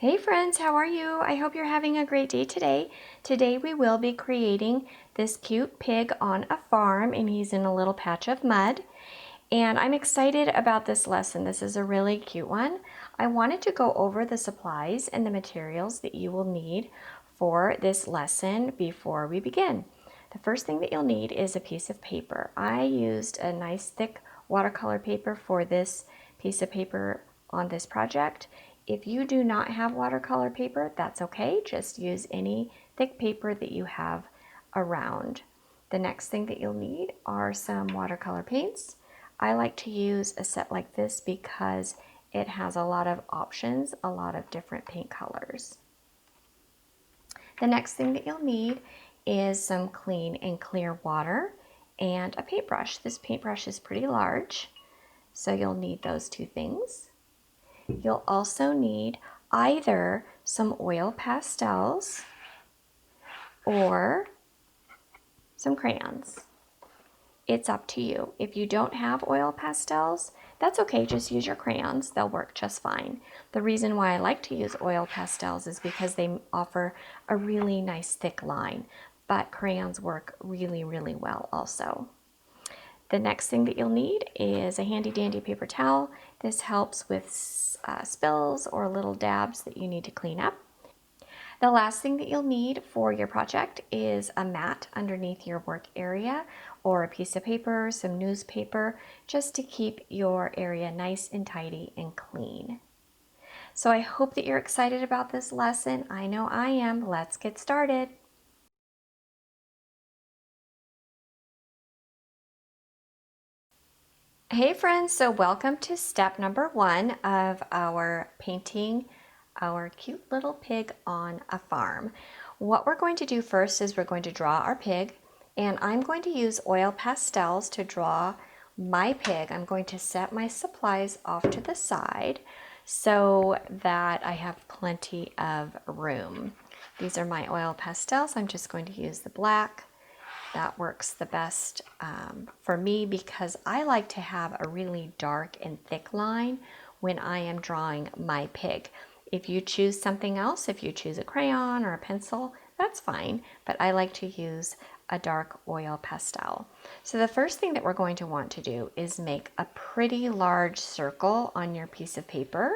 Hey friends, how are you? I hope you're having a great day today. Today we will be creating this cute pig on a farm, and he's in a little patch of mud. And I'm excited about this lesson. This is a really cute one. I wanted to go over the supplies and the materials that you will need for this lesson before we begin. The first thing that you'll need is a piece of paper. I used a nice thick watercolor paper for this piece of paper on this project. If you do not have watercolor paper, that's okay. Just use any thick paper that you have around. The next thing that you'll need are some watercolor paints. I like to use a set like this because it has a lot of options, a lot of different paint colors. The next thing that you'll need is some clean and clear water and a paintbrush. This paintbrush is pretty large, so you'll need those two things. You'll also need either some oil pastels or some crayons. It's up to you. If you don't have oil pastels, that's okay, just use your crayons. They'll work just fine. The reason why I like to use oil pastels is because they offer a really nice thick line, but crayons work really, really well also. The next thing that you'll need is a handy dandy paper towel. This helps with spills or little dabs that you need to clean up. The last thing that you'll need for your project is a mat underneath your work area or a piece of paper, some newspaper, just to keep your area nice and tidy and clean. So I hope that you're excited about this lesson. I know I am. Let's get started. Hey friends, so welcome to step number 1 of our painting our cute little pig on a farm. What we're going to do first is we're going to draw our pig, and I'm going to use oil pastels to draw my pig. I'm going to set my supplies off to the side so that I have plenty of room. These are my oil pastels. I'm just going to use the black. That works the best for me because I like to have a really dark and thick line when I am drawing my pig. If you choose something else, if you choose a crayon or a pencil, that's fine, but I like to use a dark oil pastel. So the first thing that we're going to want to do is make a pretty large circle on your piece of paper.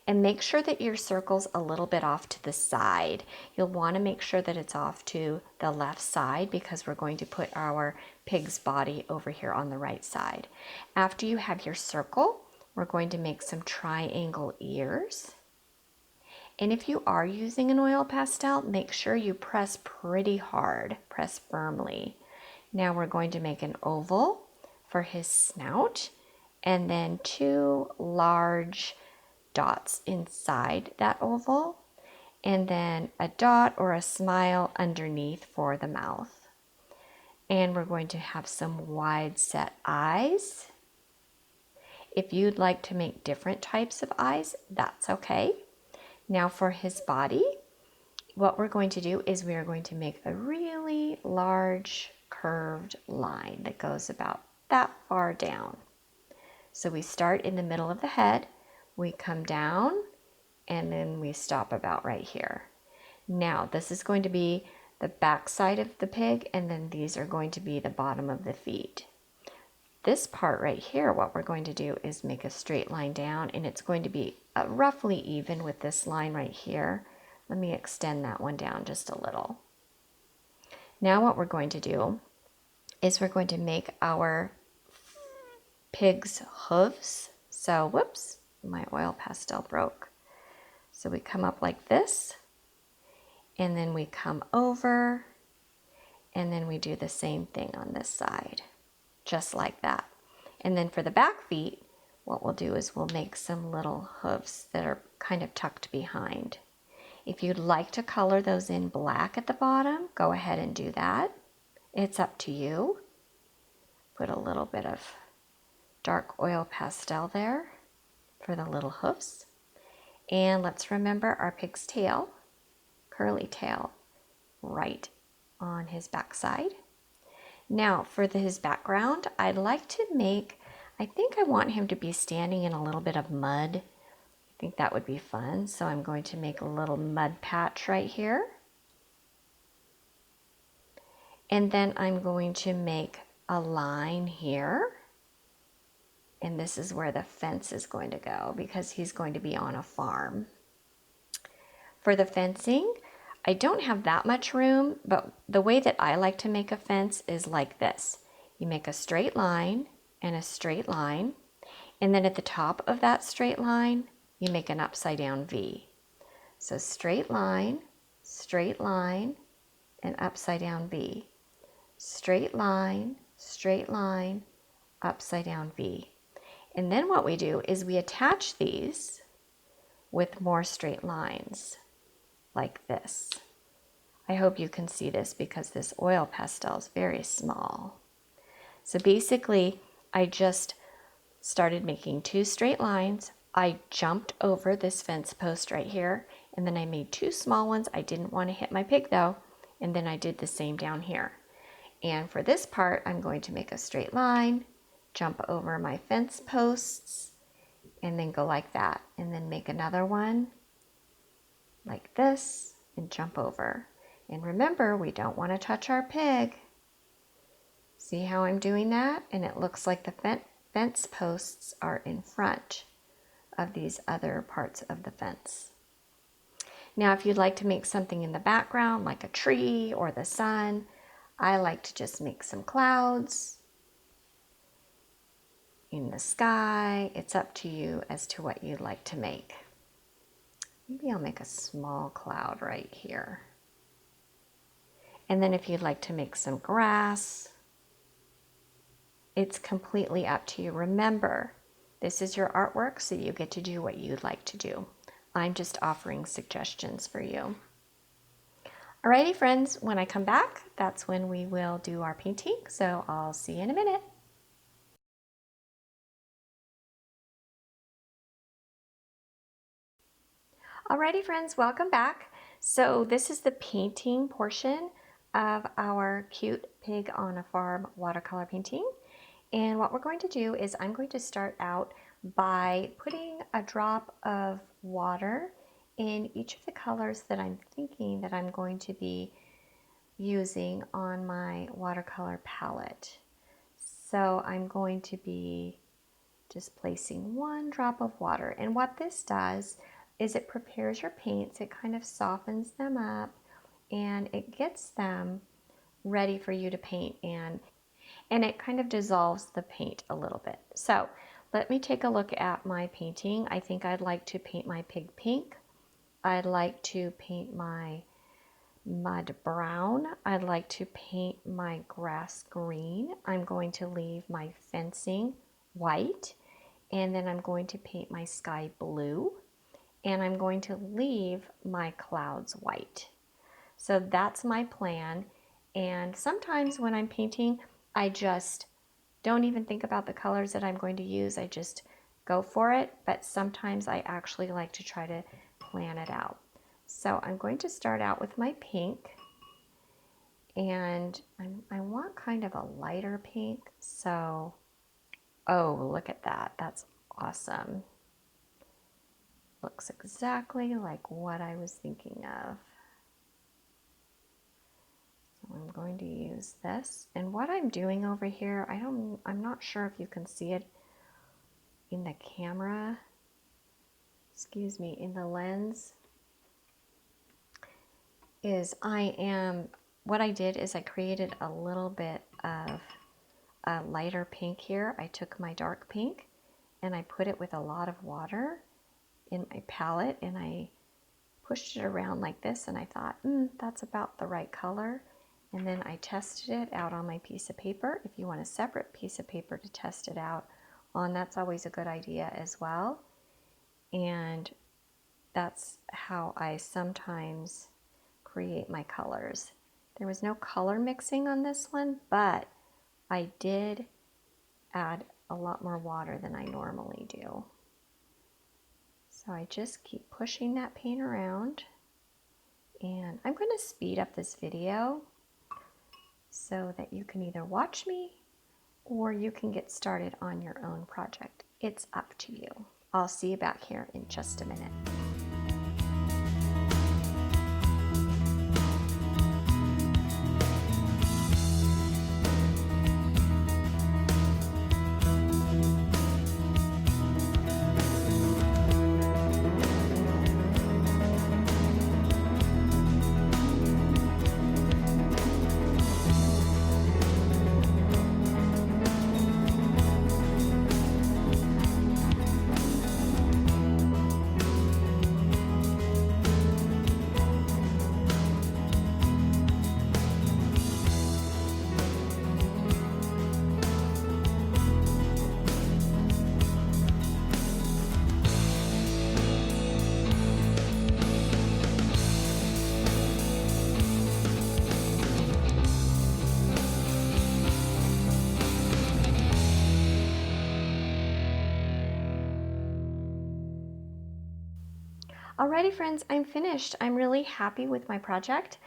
And make sure that your circle's a little bit off to the side. You'll want to make sure that it's off to the left side because we're going to put our pig's body over here on the right side. After you have your circle, we're going to make some triangle ears. And if you are using an oil pastel, make sure you press pretty hard, press firmly. Now we're going to make an oval for his snout and then 2 large dots inside that oval, and then a dot or a smile underneath for the mouth. And we're going to have some wide set eyes. If you'd like to make different types of eyes, that's okay. Now for his body, what we're going to do is we are going to make a really large curved line that goes about that far down. So we start in the middle of the head, we come down, and then we stop about right here. Now this is going to be the back side of the pig, and then these are going to be the bottom of the feet. This part right here, what we're going to do is make a straight line down, and it's going to be roughly even with this line right here. Let me extend that one down just a little. Now what we're going to do is we're going to make our pig's hooves. So whoops, my oil pastel broke. So we come up like this, and then we come over, and then we do the same thing on this side, just like that. And then for the back feet, what we'll do is we'll make some little hooves that are kind of tucked behind. If you'd like to color those in black at the bottom, go ahead and do that. It's up to you. Put a little bit of dark oil pastel there for the little hoofs. And let's remember our pig's tail, curly tail, right on his backside. Now for his background, I'd like to make, I think I want him to be standing in a little bit of mud. think that would be fun. So I'm going to make a little mud patch right here. And then I'm going to make a line here. And this is where the fence is going to go because he's going to be on a farm. For the fencing, I don't have that much room, but the way that I like to make a fence is like this. You make a straight line and a straight line, and then at the top of that straight line, you make an upside down V. So straight line, and upside down V. Straight line, upside down V. And then what we do is we attach these with more straight lines like this. I hope you can see this because this oil pastel is very small. So basically, I just started making 2 straight lines. I jumped over this fence post right here, and then I made 2 small ones. I didn't want to hit my pig though, and then I did the same down here. And for this part, I'm going to make a straight line, jump over my fence posts, and then go like that, and then make another one like this and jump over. And remember, we don't want to touch our pig. See how I'm doing that? And it looks like the fence posts are in front of these other parts of the fence. Now, if you'd like to make something in the background, like a tree or the sun, I like to just make some clouds in the sky. It's up to you as to what you'd like to make. Maybe I'll make a small cloud right here. And then if you'd like to make some grass, it's completely up to you. Remember, this is your artwork, so you get to do what you'd like to do. I'm just offering suggestions for you. Alrighty, friends, when I come back, that's when we will do our painting, so I'll see you in a minute. Alrighty, friends, welcome back. So this is the painting portion of our cute pig on a farm watercolor painting. And what we're going to do is I'm going to start out by putting a drop of water in each of the colors that I'm thinking that I'm going to be using on my watercolor palette. So I'm going to be just placing 1 drop of water. And what this does is it prepares your paints, it kind of softens them up, and it gets them ready for you to paint, and it kind of dissolves the paint a little bit. So let me take a look at my painting. I think I'd like to paint my pig pink. I'd like to paint my mud brown. I'd like to paint my grass green. I'm going to leave my fencing white, and then I'm going to paint my sky blue, and I'm going to leave my clouds white. So that's my plan. And sometimes when I'm painting, I just don't even think about the colors that I'm going to use. I just go for it, but sometimes I actually like to try to plan it out. So I'm going to start out with my pink, and I want kind of a lighter pink. So, oh, look at that. That's awesome. Looks exactly like what I was thinking of. So I'm going to use this. And what I'm doing over here, I'm not sure if you can see it in the camera. Excuse me, in the lens. What I did is I created a little bit of a lighter pink here. I took my dark pink and I put it with a lot of water in my palette, and I pushed it around like this, and I thought, that's about the right color. And then I tested it out on my piece of paper. If you want a separate piece of paper to test it out on, that's always a good idea as well. And that's how I sometimes create my colors. There was no color mixing on this one, but I did add a lot more water than I normally do. So I just keep pushing that paint around, and I'm going to speed up this video so that you can either watch me or you can get started on your own project. It's up to you. I'll see you back here in just a minute. Alrighty friends, I'm finished. I'm really happy with my project.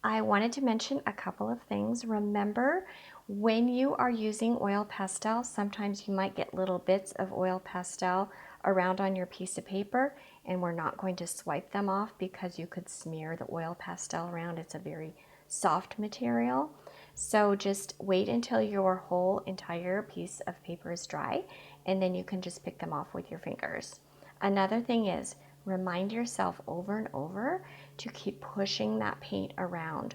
I wanted to mention a couple of things. Remember, when you are using oil pastel, sometimes you might get little bits of oil pastel around on your piece of paper, and we're not going to swipe them off because you could smear the oil pastel around. It's a very soft material. So just wait until your whole entire piece of paper is dry, and then you can just pick them off with your fingers. Another thing is, remind yourself over and over to keep pushing that paint around.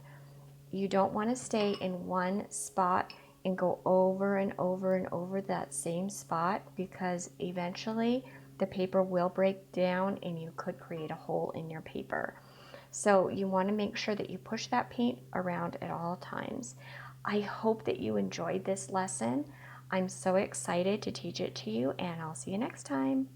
You don't want to stay in one spot and go over and over and over that same spot, because eventually the paper will break down and you could create a hole in your paper. So you want to make sure that you push that paint around at all times. I hope that you enjoyed this lesson. I'm so excited to teach it to you, and I'll see you next time.